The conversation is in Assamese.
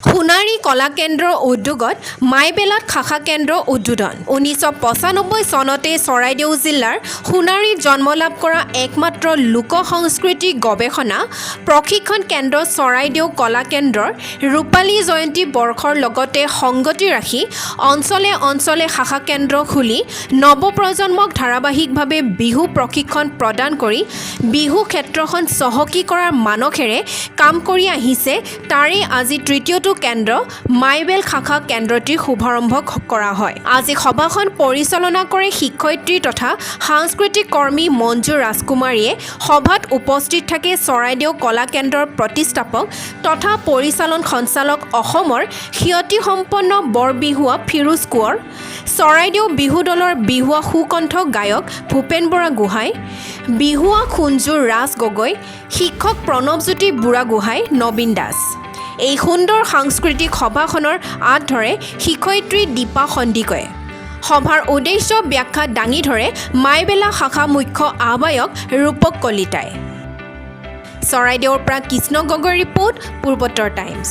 সোণাৰী কলা কেন্দ্ৰৰ উদ্যোগত মাইবেলত শাখা কেন্দ্ৰ উদ্বোধন 1995 চনতে চৰাইদেউ জিলাৰ সোণাৰীত জন্ম লাভ কৰা একমাত্ৰ লোক সংস্কৃতি গৱেষণা প্ৰশিক্ষণ কেন্দ্ৰ চৰাইদেউ কলা কেন্দ্ৰৰ ৰূপালী জয়ন্তী বৰ্ষৰ লগতে সংগতি ৰাখি অঞ্চলে অঞ্চলে শাখা কেন্দ্ৰ খুলি নৱপ্ৰজন্মক ধাৰাবাহিকভাৱে বিহু প্ৰশিক্ষণ প্ৰদান কৰি বিহু ক্ষেত্ৰখন চহকী কৰাৰ মানসেৰে কাম কৰি আহিছে। তাৰে আজি তৃতীয়টো কেন্দ্ৰ মাইবেল শাখা কেন্দ্ৰটিৰ শুভাৰম্ভ কৰা হয়। আজি সভাখন পৰিচালনা কৰে শিক্ষয়িত্ৰী তথা সাংস্কৃতিক কৰ্মী মঞ্জু ৰাজকুমাৰীয়ে। সভাত উপস্থিত থাকে চৰাইদেউ কলা কেন্দ্ৰৰ প্ৰতিষ্ঠাপক তথা পৰিচালন সঞ্চালক অসমৰ খ্যাতিসম্পন্ন বৰবিহুৱা ফিৰোজ কোঁৱৰ, চৰাইদেউ বিহু দলৰ বিহুৱা সুকণ্ঠ গায়ক ভূপেন বৰা গোহাঁই, বিহুৱা খুঞ্জুৰ ৰাজ গগৈ, শিক্ষক প্ৰণৱজ্যোতি বুঢ়াগোহাঁই, নবীন দাস। এই সুন্দৰ সাংস্কৃতিক সভাখনৰ আঁত ধৰে শিক্ষয়িত্ৰী দীপা সন্দিকৈয়ে। সভাৰ উদ্দেশ্য ব্যাখ্যা দাঙি ধৰে মাইবেলা শাখা মুখ্য আহ্বায়ক ৰূপক কলিতাই। চৰাইদেউৰ পৰা কৃষ্ণ গগৈ ৰিপৰ্ট, পূৰ্বোত্তৰ টাইমছ।